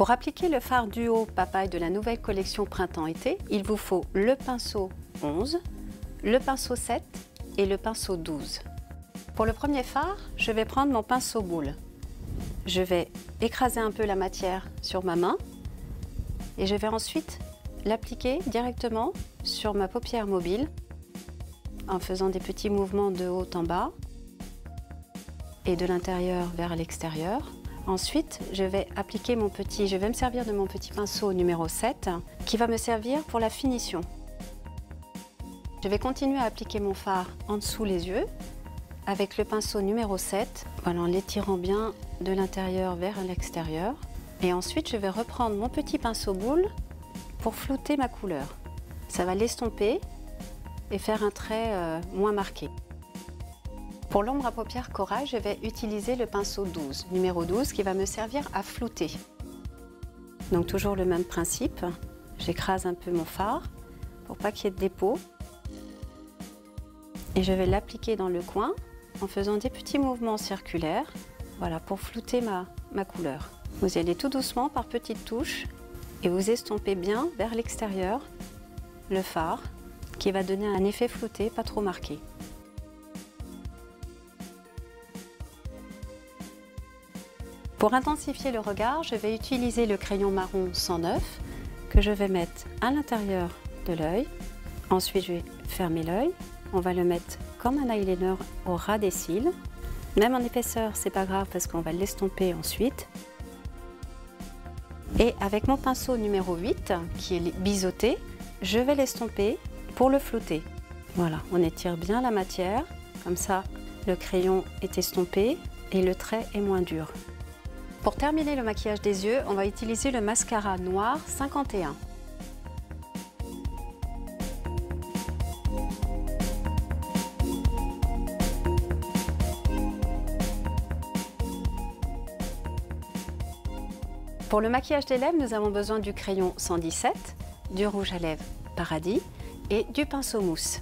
Pour appliquer le fard duo papaye de la nouvelle collection printemps-été, il vous faut le pinceau 11, le pinceau 7 et le pinceau 12. Pour le premier fard, je vais prendre mon pinceau boule. Je vais écraser un peu la matière sur ma main et je vais ensuite l'appliquer directement sur ma paupière mobile en faisant des petits mouvements de haut en bas et de l'intérieur vers l'extérieur. Ensuite, je vais me servir de mon petit pinceau numéro 7 qui va me servir pour la finition. Je vais continuer à appliquer mon fard en dessous les yeux avec le pinceau numéro 7, voilà, en l'étirant bien de l'intérieur vers l'extérieur. Et ensuite, je vais reprendre mon petit pinceau boule pour flouter ma couleur. Ça va l'estomper et faire un trait moins marqué. Pour l'ombre à paupières corail, je vais utiliser le pinceau 12, numéro 12, qui va me servir à flouter. Donc toujours le même principe, j'écrase un peu mon fard pour pas qu'il y ait de dépôt. Et je vais l'appliquer dans le coin en faisant des petits mouvements circulaires, voilà, pour flouter ma couleur. Vous y allez tout doucement par petites touches et vous estompez bien vers l'extérieur le fard qui va donner un effet flouté, pas trop marqué. Pour intensifier le regard, je vais utiliser le crayon marron 109 que je vais mettre à l'intérieur de l'œil. Ensuite, je vais fermer l'œil. On va le mettre comme un eyeliner au ras des cils. Même en épaisseur, c'est pas grave parce qu'on va l'estomper ensuite. Et avec mon pinceau numéro 8, qui est biseauté, je vais l'estomper pour le flouter. Voilà, on étire bien la matière, comme ça le crayon est estompé et le trait est moins dur. Pour terminer le maquillage des yeux, on va utiliser le mascara noir 51. Pour le maquillage des lèvres, nous avons besoin du crayon 117, du rouge à lèvres Paradis et du pinceau mousse.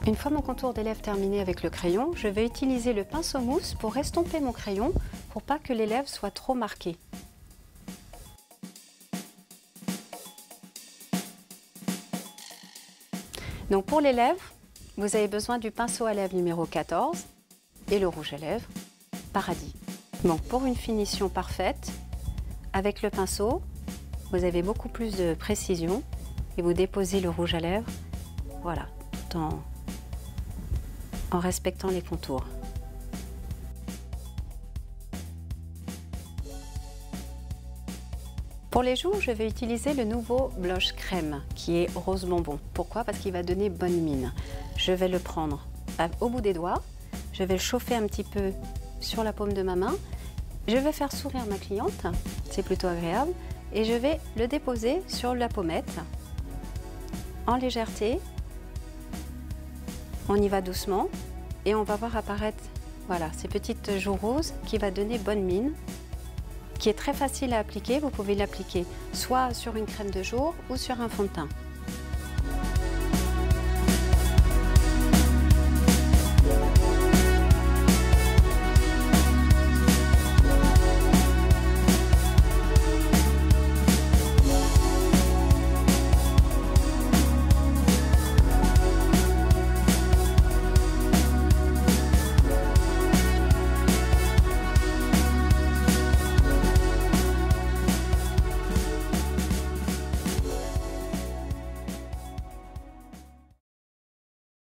Une fois mon contour des lèvres terminé avec le crayon, je vais utiliser le pinceau mousse pour estomper mon crayon pour pas que les lèvres soient trop marquées. Donc pour les lèvres, vous avez besoin du pinceau à lèvres numéro 14 et le rouge à lèvres Paradis. Donc pour une finition parfaite, avec le pinceau, vous avez beaucoup plus de précision et vous déposez le rouge à lèvres, voilà, tout en respectant les contours. Pour les joues, je vais utiliser le nouveau blush crème qui est rose bonbon. Pourquoi? Parce qu'il va donner bonne mine. Je vais le prendre au bout des doigts, je vais le chauffer un petit peu sur la paume de ma main. Je vais faire sourire ma cliente, c'est plutôt agréable, et je vais le déposer sur la pommette en légèreté. On y va doucement et on va voir apparaître, voilà, ces petites joues roses qui va donner bonne mine, qui est très facile à appliquer. Vous pouvez l'appliquer soit sur une crème de jour ou sur un fond de teint.